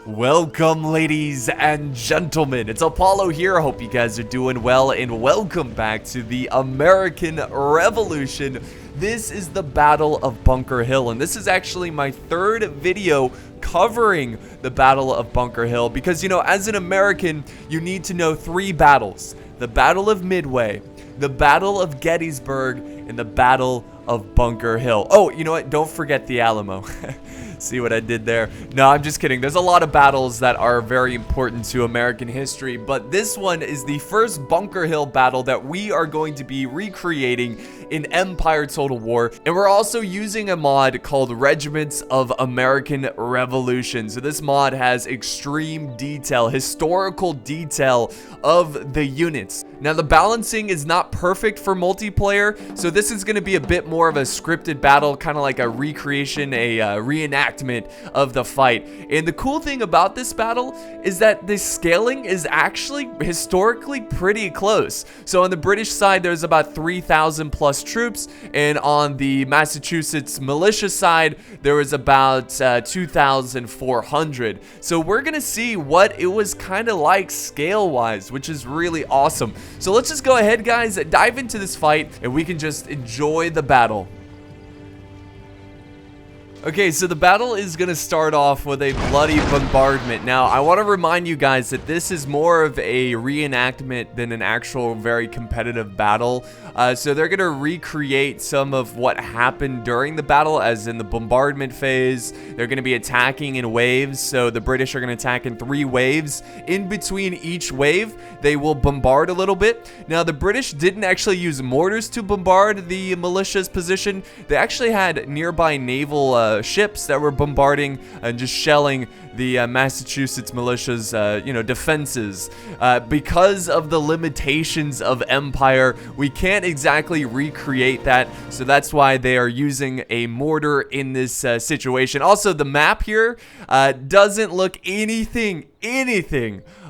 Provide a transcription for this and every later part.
Welcome, ladies and gentlemen. It's Apollo here. I hope you guys are doing well, and welcome back to the American Revolution. This is the Battle of Bunker Hill, and this is actually my third video covering the Battle of Bunker Hill because, you know, as an American, you need to know three battles: the Battle of Midway, the Battle of Gettysburg, and the Battle of Bunker Hill. Oh, you know what? Don't forget the Alamo. See what I did there? No, I'm just kidding. There's a lot of battles that are very important to American history, but this one is the first Bunker Hill battle that we are going to be recreating in Empire Total War, and we're also using a mod called Regiments of American Revolution. So this mod has extreme detail, historical detail of the units. Now, the balancing is not perfect for multiplayer, so this is going to be a bit more of a scripted battle, kind of like a recreation, a reenactment of the fight. And the cool thing about this battle is that the scaling is actually historically pretty close. So on the British side, there's about 3,000 plus troops, and on the Massachusetts militia side, there was about 2,400. So we're going to see what it was kind of like scale-wise, which is really awesome. So let's just go ahead, guys, dive into this fight, and we can just enjoy the battle. Okay, so the battle is going to start off with a bloody bombardment. Now, I want to remind you guys that this is more of a reenactment than an actual very competitive battle. So they're going to recreate some of what happened during the battle, as in the bombardment phase. They're going to be attacking in waves. So the British are going to attack in 3 waves. In between each wave, they will bombard a little bit. Now, the British didn't actually use mortars to bombard the militia's position. They actually had nearby naval ships that were bombarding and just shelling the Massachusetts militia's, defenses. Because of the limitations of Empire, we can't exactly recreate that, so that's why they are using a mortar in this situation. Also, the map here doesn't look anything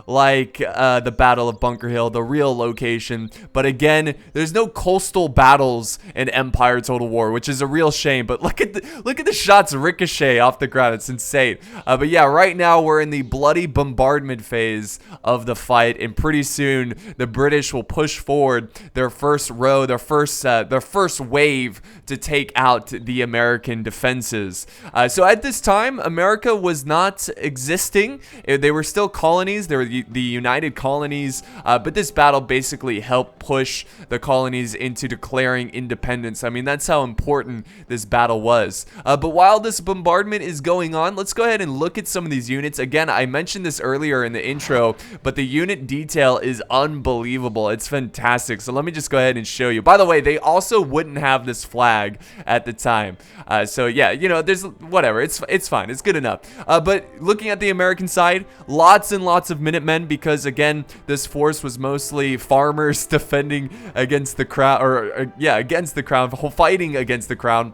like the Battle of Bunker Hill, the real location. But again, there's no coastal battles in Empire Total War, which is a real shame. But look at the shots ricochet off the ground. It's insane. But yeah, right now we're in the bloody bombardment phase of the fight, and pretty soon the British will push forward their first row, their first wave to take out the American defenses. So at this time, America was not existing. They were still colonies. They were the United Colonies, but this battle basically helped push the colonies into declaring independence. I mean, that's how important this battle was. But while this bombardment is going on, let's go ahead and look at some of these units. Again, I mentioned this earlier in the intro, but the unit detail is unbelievable. It's fantastic. So let me just go ahead and show you. By the way, they also wouldn't have this flag at the time. So yeah, you know, there's whatever. It's fine. It's good enough. But looking at the American side, lots and lots of Minutemen, because again, this force was mostly farmers defending against the crown, against the crown, fighting against the crown.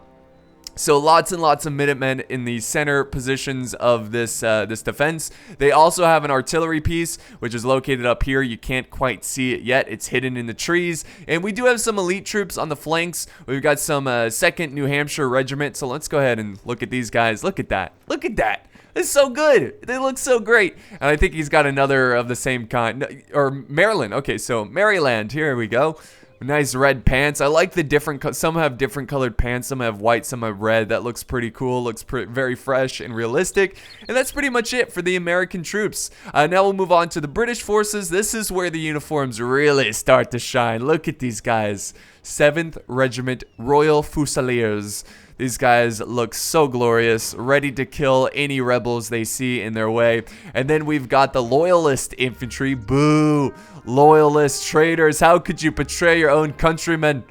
So lots and lots of Minutemen in the center positions of this defense. They also have an artillery piece, which is located up here. You can't quite see it yet. It's hidden in the trees. And we do have some elite troops on the flanks. We've got some 2nd New Hampshire Regiment. So let's go ahead and look at these guys. Look at that. Look at that. It's so good. They look so great. And I think he's got another of the same kind. Or Maryland. Okay, so Maryland. Here we go. Nice red pants. I like the different. Some have different colored pants. Some have white. Some have red. That looks pretty cool. Looks very fresh and realistic. And that's pretty much it for the American troops. Now we'll move on to the British forces. This is where the uniforms really start to shine. Look at these guys. 7th Regiment Royal Fusiliers. These guys look so glorious, ready to kill any rebels they see in their way. And then we've got the Loyalist infantry. Boo! Loyalist traitors, how could you betray your own countrymen?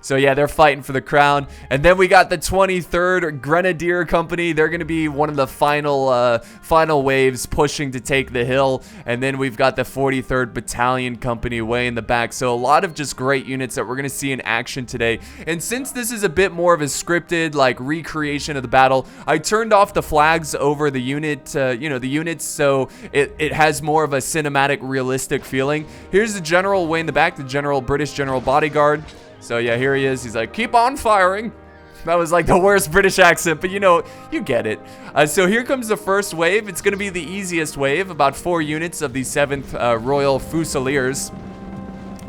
So yeah, they're fighting for the crown. And then we got the 23rd Grenadier Company. They're going to be one of the final waves pushing to take the hill. And then we've got the 43rd Battalion Company way in the back. So a lot of just great units that we're going to see in action today. And since this is a bit more of a scripted, like, recreation of the battle, I turned off the flags over the unit, the units, so it has more of a cinematic, realistic feeling. Here's the general way in the back, the British General Bodyguard. So yeah, here he is. He's like, keep on firing. That was like the worst British accent, but you know, you get it. So here comes the first wave. It's going to be the easiest wave. About 4 units of the 7th Royal Fusiliers.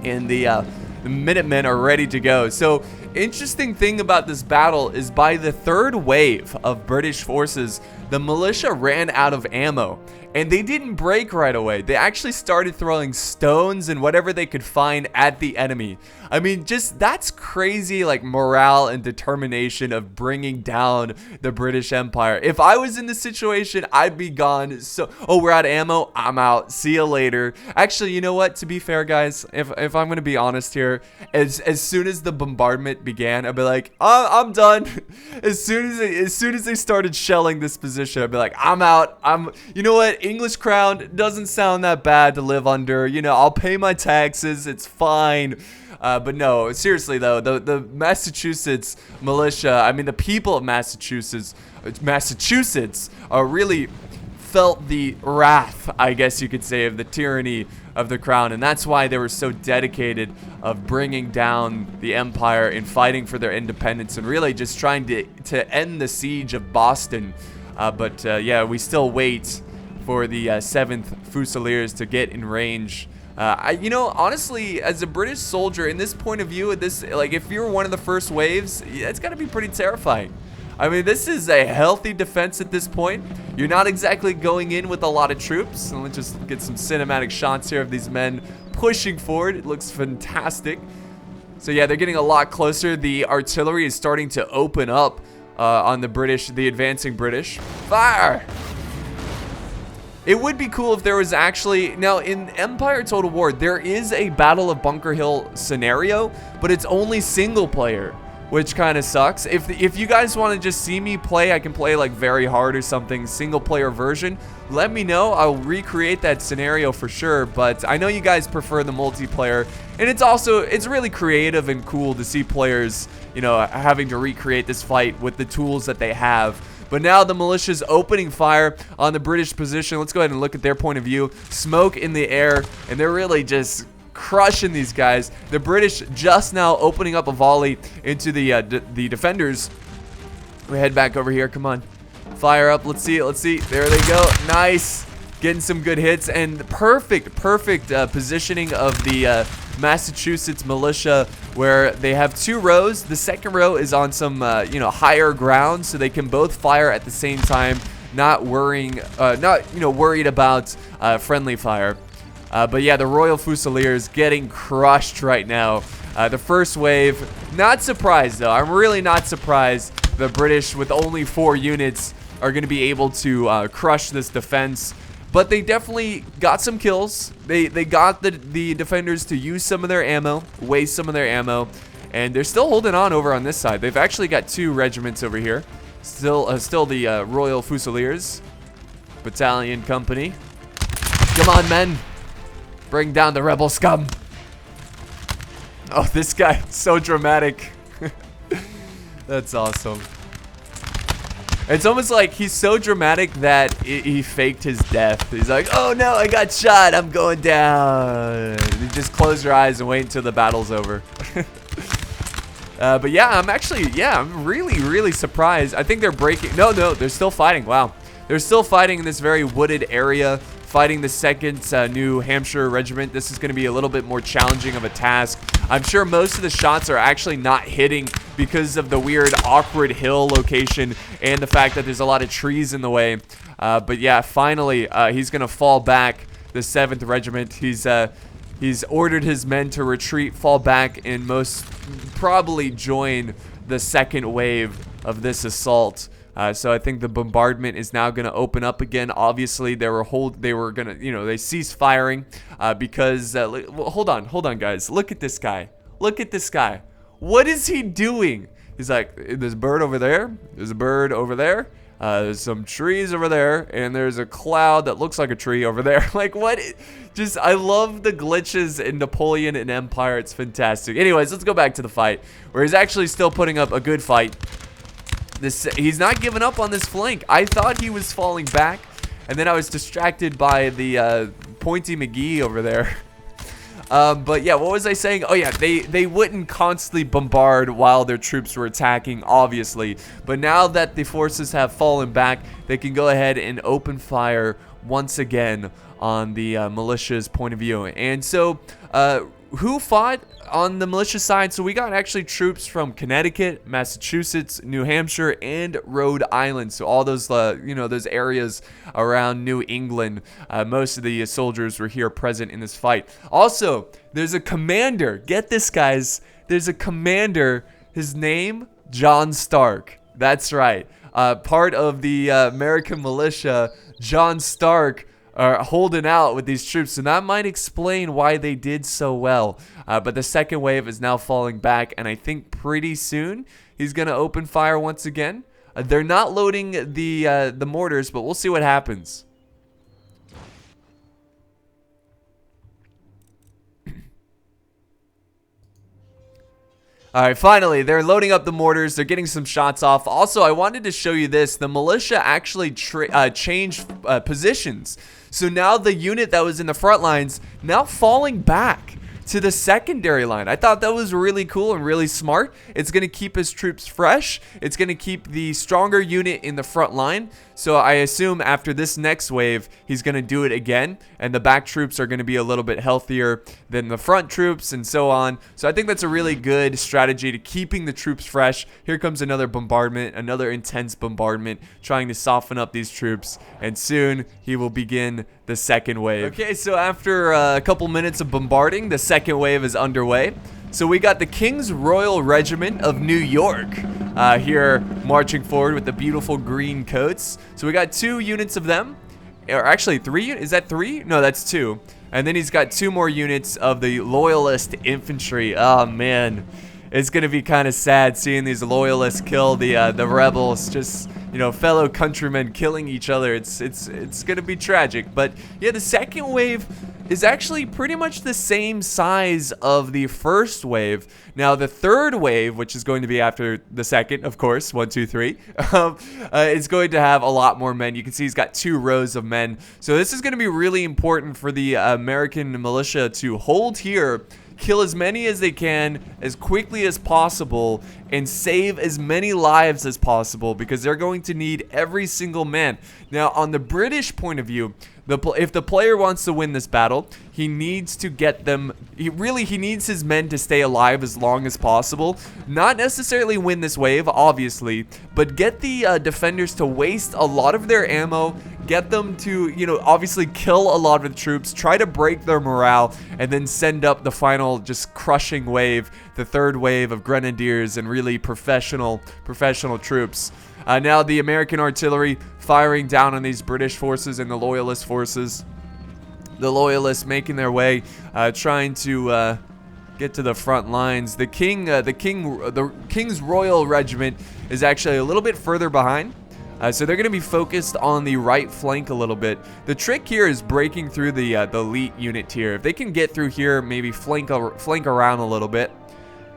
And the Minutemen are ready to go. So interesting thing about this battle is by the 3rd wave of British forces, the militia ran out of ammo. And they didn't break right away. They actually started throwing stones and whatever they could find at the enemy. I mean, just that's crazy, like morale and determination of bringing down the British Empire. If I was in this situation, I'd be gone. So, oh, we're out of ammo. I'm out. See you later. Actually, you know what? To be fair, guys, if I'm gonna be honest here, as soon as the bombardment began, I'd be like, I'm done. As soon as they started shelling this position, I'd be like, I'm out. You know what? English crown doesn't sound that bad to live under. You know, I'll pay my taxes. It's fine. But no, seriously though, the Massachusetts militia, I mean the people of Massachusetts really felt the wrath, I guess you could say, of the tyranny of the crown, and that's why they were so dedicated of bringing down the empire and fighting for their independence and really just trying to end the siege of Boston. But yeah, we still wait for the 7th Fusiliers to get in range. You know, honestly, as a British soldier, in this point of view, like, if you're one of the first waves, it's got to be pretty terrifying. I mean, this is a healthy defense at this point. You're not exactly going in with a lot of troops. And let's just get some cinematic shots here of these men pushing forward. It looks fantastic. So yeah, they're getting a lot closer. The artillery is starting to open up on the advancing British. Fire! It would be cool if there was actually, now in Empire Total War, there is a Battle of Bunker Hill scenario, but it's only single player, which kind of sucks. If you guys want to just see me play, I can play like very hard or something, single player version. Let me know. I'll recreate that scenario for sure, but I know you guys prefer the multiplayer, and it's really creative and cool to see players, you know, having to recreate this fight with the tools that they have. But now the militia's opening fire on the British position. Let's go ahead and look at their point of view. Smoke in the air, and they're really just crushing these guys. The British just now opening up a volley into the defenders. We head back over here. Come on. Fire up. Let's see it. Let's see. There they go. Nice. Getting some good hits, and perfect positioning of the Massachusetts militia, where they have 2 rows. The second row is on some you know, higher ground, so they can both fire at the same time, not worrying, worried about friendly fire. But yeah, the Royal Fusiliers getting crushed right now. The first wave, not surprised though. I'm really not surprised the British, with only 4 units, are going to be able to crush this defense. But they definitely got some kills. They got the defenders to use some of their ammo, waste some of their ammo, and they're still holding on over on this side. They've actually got 2 regiments over here. Still the Royal Fusiliers Battalion Company. Come on, men. Bring down the rebel scum. Oh, this guy, so dramatic. That's awesome. It's almost like he's so dramatic that he faked his death. He's like, oh no, I got shot. I'm going down. You just close your eyes and wait until the battle's over. But yeah, I'm really surprised. I think they're breaking. No, they're still fighting. Wow. They're still fighting in this very wooded area, fighting the 2nd New Hampshire Regiment. This is going to be a little bit more challenging of a task. I'm sure most of the shots are actually not hitting because of the weird, awkward hill location and the fact that there's a lot of trees in the way. But yeah, finally, he's going to fall back, the 7th Regiment. He's ordered his men to retreat, fall back, and most probably join the 2nd wave of this assault. So I think the bombardment is now going to open up again. Obviously, they were going to, you know, they ceased firing because, hold on, guys. Look at this guy. Look at this guy. What is he doing? He's like, there's a bird over there. There's a bird over there. There's some trees over there, and there's a cloud that looks like a tree over there. Like, what? Just, I love the glitches in Napoleon and Empire. It's fantastic. Anyways, let's go back to the fight, where he's actually still putting up a good fight. He's not giving up on this flank. I thought he was falling back, and then I was distracted by the Pointy McGee over there. But yeah, what was I saying? Oh yeah, they wouldn't constantly bombard while their troops were attacking, obviously. But now that the forces have fallen back, they can go ahead and open fire once again on the militia's point of view. And so, who fought on the militia side? So we got actually troops from Connecticut, Massachusetts, New Hampshire, and Rhode Island. So all those, those areas around New England, most of the soldiers were here present in this fight. Also, there's a commander. Get this, guys. There's a commander. His name, John Stark. That's right. Part of the American militia, John Stark, are holding out with these troops, and that might explain why they did so well. But the second wave is now falling back, and I think pretty soon he's gonna open fire once again. They're not loading the mortars, but we'll see what happens. All right, finally, they're loading up the mortars. They're getting some shots off. Also, I wanted to show you this. The militia actually changed positions. So now the unit that was in the front lines now falling back to the secondary line. I thought that was really cool and really smart. It's going to keep his troops fresh. It's going to keep the stronger unit in the front line. So I assume after this next wave, he's going to do it again. And the back troops are going to be a little bit healthier than the front troops and so on. So I think that's a really good strategy to keeping the troops fresh. Here comes another bombardment, another intense bombardment, trying to soften up these troops. And soon he will begin the second wave. Okay, so after a couple minutes of bombarding, the second wave is underway. So we got the King's Royal Regiment of New York here marching forward with the beautiful green coats. So we got 2 units of them, or actually 3. Is that 3? No, that's 2. And then he's got 2 more units of the Loyalist Infantry. Oh man, it's gonna be kind of sad seeing these Loyalists kill the rebels. Just, you know, fellow countrymen killing each other. It's gonna be tragic. But yeah, the second wave is actually pretty much the same size of the first wave. Now the third wave, which is going to be after the second, of course, 1, 2, 3, is going to have a lot more men. You can see he's got 2 rows of men. So this is going to be really important for the American militia to hold here, kill as many as they can as quickly as possible, and save as many lives as possible, because they're going to need every single man. Now on the British point of view, if the player wants to win this battle, he needs to get them, he needs his men to stay alive as long as possible. Not necessarily win this wave, obviously, but get the defenders to waste a lot of their ammo, get them to, you know, obviously kill a lot of the troops, try to break their morale, and then send up the final just crushing wave, the third wave of grenadiers and really professional troops. Now the American artillery firing down on these British forces and the Loyalist forces. The Loyalists making their way, trying to get to the front lines. The King's Royal Regiment is actually a little bit further behind. So they're going to be focused on the right flank a little bit. The trick here is breaking through the elite unit here. If they can get through here, maybe flank around a little bit.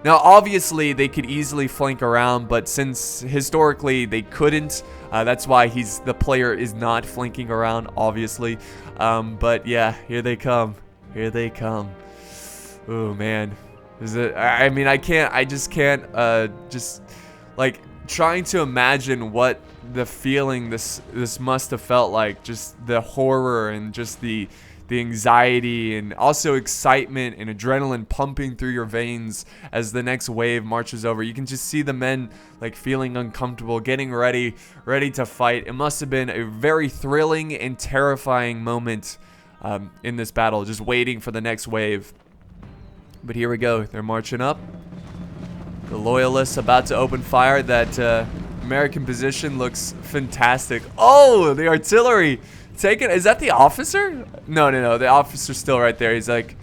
Now, obviously, they could easily flank around, but since historically they couldn't, that's why the player is not flanking around, obviously. But yeah, here they come. Here they come. Oh man, I just can't, like trying to imagine what the feeling this must have felt like. Just the horror and just the anxiety and also excitement and adrenaline pumping through your veins as the next wave marches over. You can just see the men like feeling uncomfortable, getting ready to fight. It must have been a very thrilling and terrifying moment in this battle, just waiting for the next wave. But here we go. They're marching up. The Loyalists about to open fire. That American position looks fantastic. Oh, the artillery taken. Is that the officer? No. The officer's still right there. He's like,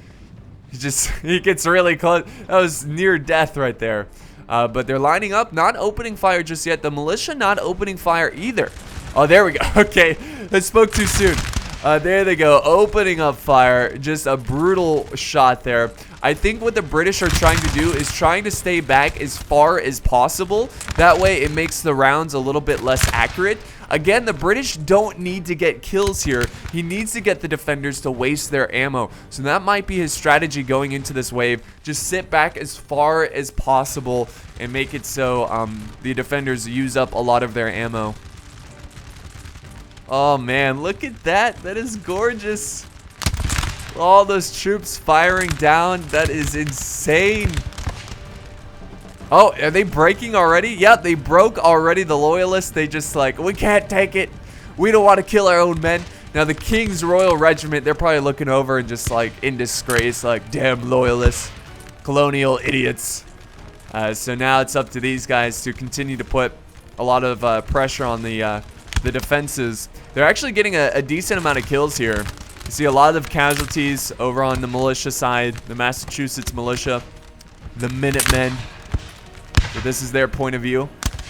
he gets really close. That was near death right there. But they're lining up, not opening fire just yet. The militia not opening fire either. Oh, there we go. Okay, I spoke too soon. There they go, opening up fire. Just a brutal shot there. I think what the British are trying to do is trying to stay back as far as possible. That way it makes the rounds a little bit less accurate. Again, the British don't need to get kills here. He needs to get the defenders to waste their ammo. So that might be his strategy going into this wave. Just sit back as far as possible and make it so the defenders use up a lot of their ammo. Oh man, look at that. That is gorgeous. All those troops firing down. That is insane. Oh, are they breaking already? Yep, they broke already. The loyalists, they just like, we can't take it. We don't want to kill our own men. Now the King's Royal Regiment, they're probably looking over and just like in disgrace, like, damn loyalists, colonial idiots. So now it's up to these guys to continue to put a lot of pressure on the defenses. They're actually getting a decent amount of kills here. You see a lot of casualties over on the militia side, the Massachusetts militia, the Minutemen. So this is their point of view.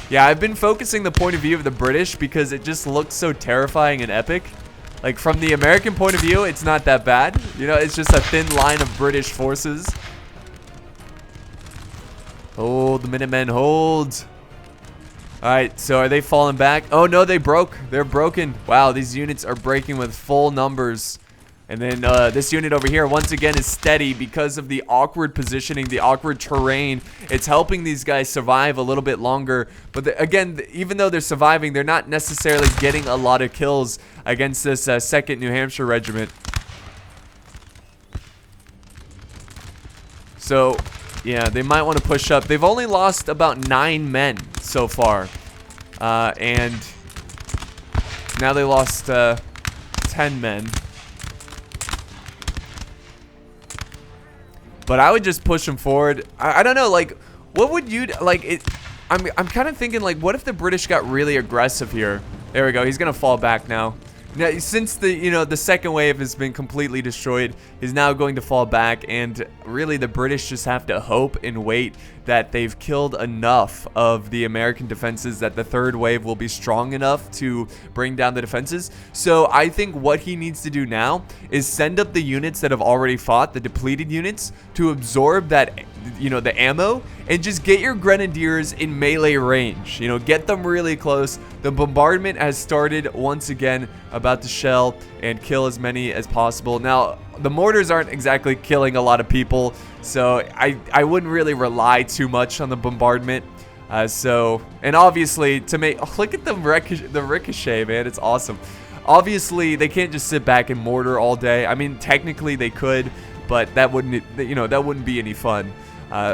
Yeah, I've been focusing the point of view of the British because it just looks so terrifying and epic. Like from the American point of view, it's not that bad. You know, it's just a thin line of British forces. Hold, the Minutemen, hold. Alright, so are they falling back? Oh no, they broke. They're broken. Wow, these units are breaking with full numbers. And then this unit over here, once again, is steady because of the awkward positioning, the awkward terrain. It's helping these guys survive a little bit longer. But again, even though they're surviving, they're not necessarily getting a lot of kills against this 2nd New Hampshire Regiment. So, yeah, they might want to push up. They've only lost about 9 men so far. And now they lost 10 men. But I would just push them forward. I don't know, like, what would you, like, I'm kind of thinking, like, what if the British got really aggressive here? There we go, he's gonna fall back now. Now, since the, you know, the second wave has been completely destroyed, he's now going to fall back, and really the British just have to hope and wait that they've killed enough of the American defenses that the third wave will be strong enough to bring down the defenses. So I think what he needs to do now is send up the units that have already fought, the depleted units, to absorb that, you know, the ammo, and just get your grenadiers in melee range. You know, get them really close. The bombardment has started once again, about to shell and kill as many as possible. Now, the mortars aren't exactly killing a lot of people, so I wouldn't really rely too much on the bombardment. And obviously, to make, oh, look at the ricochet, man, it's awesome. Obviously, they can't just sit back and mortar all day. I mean, technically they could, but that wouldn't, you know, that wouldn't be any fun.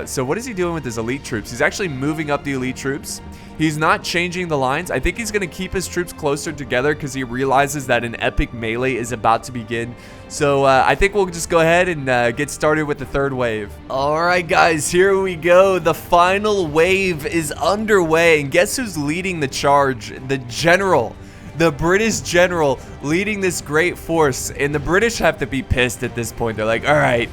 So what is he doing with his elite troops? He's actually moving up the elite troops. He's not changing the lines. I think he's going to keep his troops closer together because he realizes that an epic melee is about to begin. So I think we'll just go ahead and get started with the third wave. All right, guys, here we go. The final wave is underway. And guess who's leading the charge? The general. The British general leading this great force. And the British have to be pissed at this point. They're like, all right,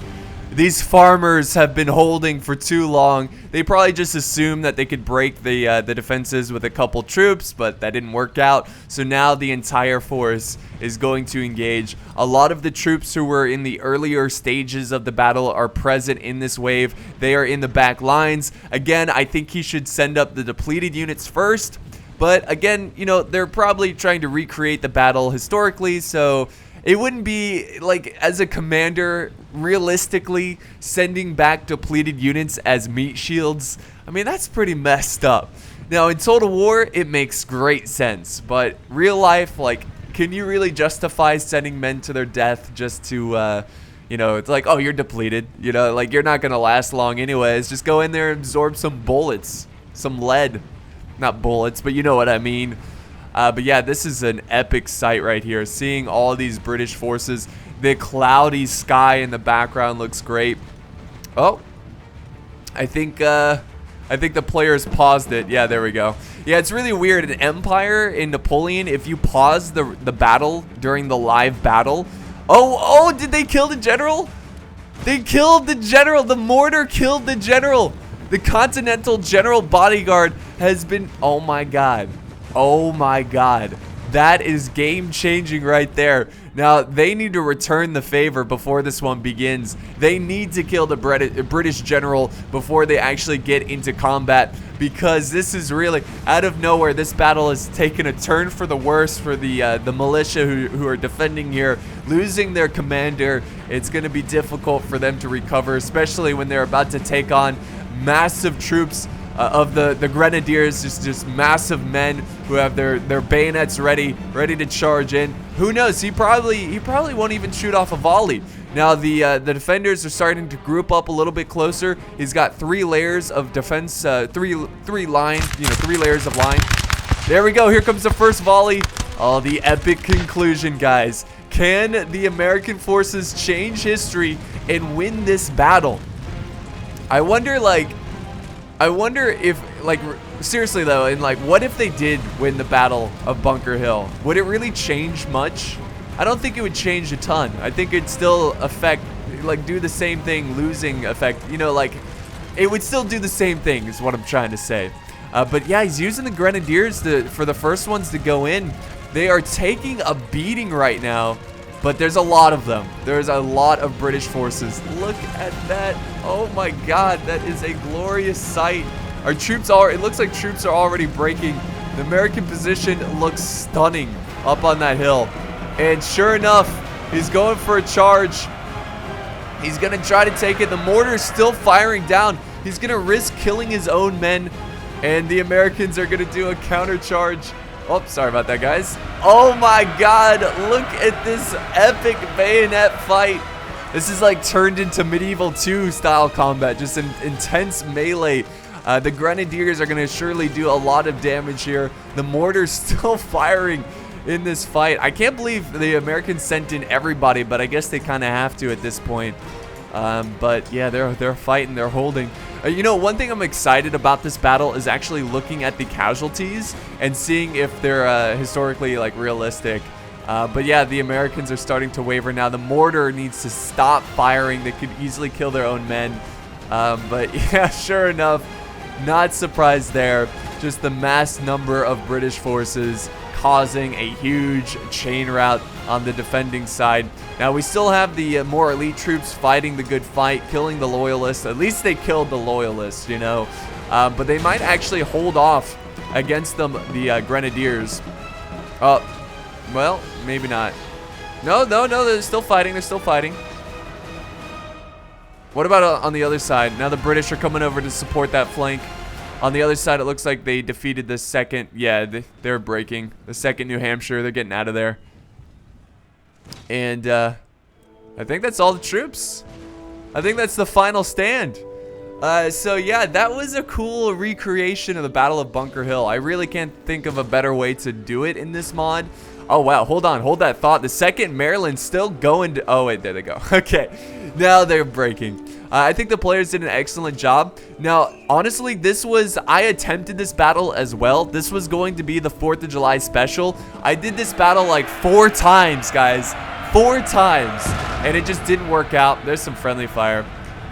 these farmers have been holding for too long. They probably just assumed that they could break the defenses with a couple troops, but that didn't work out. So now the entire force is going to engage. A lot of the troops who were in the earlier stages of the battle are present in this wave. They are in the back lines. Again, I think he should send up the depleted units first. But again, you know, they're probably trying to recreate the battle historically, so it wouldn't be, like, as a commander, realistically, sending back depleted units as meat shields. I mean, that's pretty messed up. Now, in Total War, it makes great sense. But real life, like, can you really justify sending men to their death just to, you know, it's like, oh, you're depleted. You know, like, you're not going to last long anyways. Just go in there and absorb some bullets, some lead. Not bullets, but you know what I mean. But yeah, this is an epic sight right here. Seeing all these British forces. The cloudy sky in the background looks great. Oh, I think the players paused it. Yeah, there we go. Yeah, it's really weird. In Empire, in Napoleon, if you pause the battle during the live battle. Oh, did they kill the general? They killed the general. The mortar killed the general. The Continental General Bodyguard has been, oh my god. Oh my god. That is game-changing right there. Now, they need to return the favor before this one begins. They need to kill the British general before they actually get into combat, because this is really out of nowhere. This battle has taken a turn for the worse for the militia who are defending here. Losing their commander, it's going to be difficult for them to recover, especially when they're about to take on massive troops of the grenadiers, just massive men who have their bayonets ready to charge in. Who knows? He probably won't even shoot off a volley. Now the defenders are starting to group up a little bit closer. He's got 3 layers of defense, three lines, 3 layers of line. There we go. Here comes the first volley. Oh, the epic conclusion, guys. Can the American forces change history and win this battle? I wonder if, like, seriously though, and like, what if they did win the Battle of Bunker Hill? Would it really change much? I don't think it would change a ton. I think it'd still do the same thing, losing effect. Like, it would still do the same thing is what I'm trying to say. But yeah, he's using the grenadiers for the first ones to go in. They are taking a beating right now, but there's a lot of them. There's a lot of British forces. Look at that. Oh my God, that is a glorious sight. Our troops it looks like troops are already breaking. The American position looks stunning up on that hill. And sure enough, he's going for a charge. He's gonna try to take it. The mortar is still firing down. He's gonna risk killing his own men, and the Americans are gonna do a counter charge. Oh, sorry about that, guys. Oh my God, look at this epic bayonet fight. This is like turned into Medieval 2 style combat, just an intense melee. The grenadiers are gonna surely do a lot of damage here. The mortar's still firing in this fight. I can't believe the Americans sent in everybody, but I guess they kind of have to at this point. But yeah, they're fighting, they're holding. One thing I'm excited about this battle is actually looking at the casualties and seeing if they're historically like realistic. But yeah, the Americans are starting to waver now. The mortar needs to stop firing. They could easily kill their own men. But yeah, sure enough, not surprised there. Just the mass number of British forces causing a huge chain rout on the defending side. Now we still have the more elite troops fighting the good fight, killing the loyalists. At least they killed the loyalists, but they might actually hold off against the grenadiers. Well, maybe not. No, they're still fighting. What about on the other side? Now the British are coming over to support that flank. On the other side, it looks like they defeated the second. Yeah, they're breaking. The 2nd New Hampshire. They're getting out of there. And I think that's all the troops. I think that's the final stand. So yeah, that was a cool recreation of the Battle of Bunker Hill. I really can't think of a better way to do it in this mod. Oh wow, hold on, hold that thought. The 2nd Maryland's still going to, oh wait, there they go. Okay, now they're breaking. I think the players did an excellent job. Now, honestly, I attempted this battle as well. This was going to be the 4th of July special. I did this battle like 4 times, guys. 4 times. And it just didn't work out. There's some friendly fire.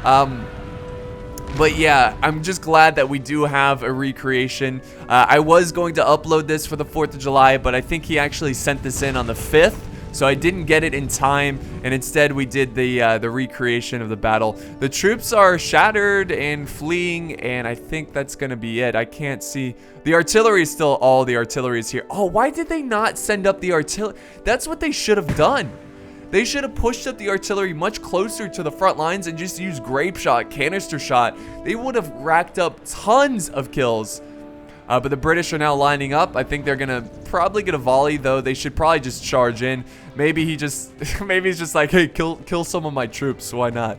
But yeah, I'm just glad that we do have a recreation. I was going to upload this for the 4th of July, but I think he actually sent this in on the 5th. So I didn't get it in time, and instead we did the recreation of the battle. The troops are shattered and fleeing, and I think that's gonna be it. I can't see. The artillery is still, all the artillery is here. Oh, why did they not send up the artillery? That's what they should have done. They should have pushed up the artillery much closer to the front lines and just used grape shot, canister shot. They would have racked up tons of kills. But the British are now lining up. I think they're gonna probably get a volley, though. They should probably just charge in. Maybe he just, maybe he's just like, hey, kill some of my troops. Why not?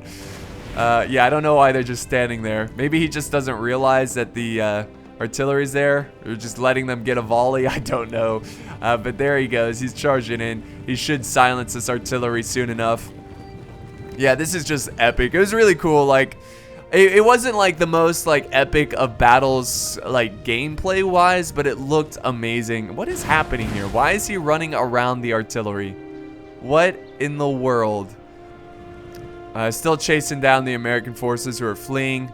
Yeah, I don't know why they're just standing there. Maybe he just doesn't realize that the artillery's there, or just letting them get a volley. I don't know. But there he goes. He's charging in. He should silence this artillery soon enough. Yeah, this is just epic. It was really cool. Like, it wasn't like the most like epic of battles like gameplay wise, but it looked amazing. What is happening here? Why is he running around the artillery? What in the world? Still chasing down the American forces who are fleeing,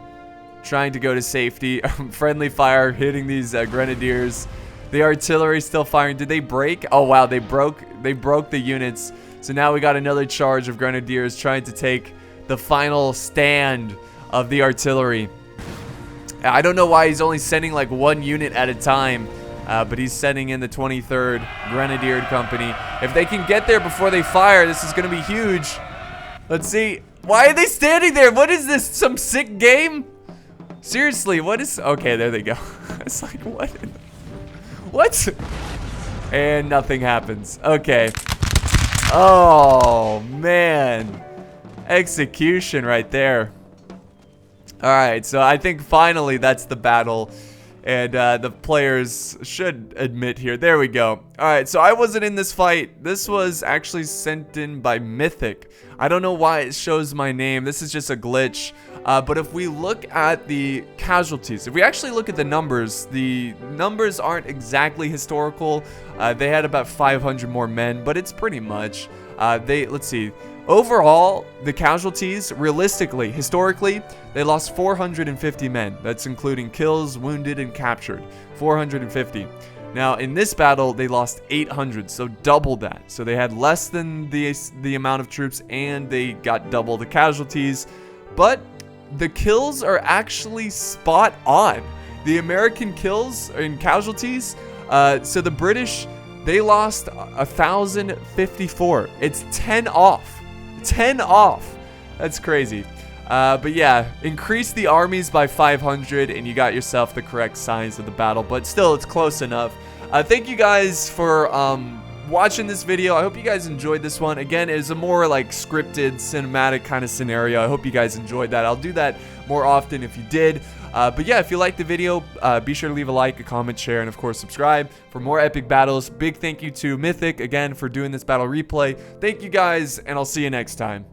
trying to go to safety. Friendly fire hitting these grenadiers. The artillery still firing. Did they break? Oh, wow. They broke the units. So now we got another charge of grenadiers trying to take the final stand of the artillery. I don't know why he's only sending like one unit at a time, but he's sending in the 23rd Grenadier Company. If they can get there before they fire, this is going to be huge. Let's see. Why are they standing there? What is this? Some sick game? Seriously, what is... Okay, there they go. It's like, what? What? And nothing happens. Okay. Oh, man. Execution right there. Alright, so I think finally that's the battle. And the players should admit here. There we go. Alright, so I wasn't in this fight. This was actually sent in by Mythic. I don't know why it shows my name. This is just a glitch. But if we look at the casualties, if we actually look at the numbers aren't exactly historical. They had about 500 more men, but it's pretty much. Let's see. Overall, the casualties, realistically, historically, they lost 450 men. That's including kills, wounded, and captured. 450. Now, in this battle, they lost 800, so double that. So they had less than the amount of troops, and they got double the casualties. But the kills are actually spot on. The American kills and casualties, so the British, they lost 1,054. It's 10 off. 10 off. That's crazy. But yeah, increase the armies by 500 and you got yourself the correct size of the battle, but still it's close enough. Thank you guys for watching this video. I hope you guys enjoyed this one. Again, it's a more like scripted cinematic kind of scenario. I hope you guys enjoyed that. I'll do that more often if you did. But yeah, if you liked the video, be sure to leave a like, a comment, share, and of course subscribe for more epic battles. Big thank you to Mythic again for doing this battle replay. Thank you guys, and I'll see you next time.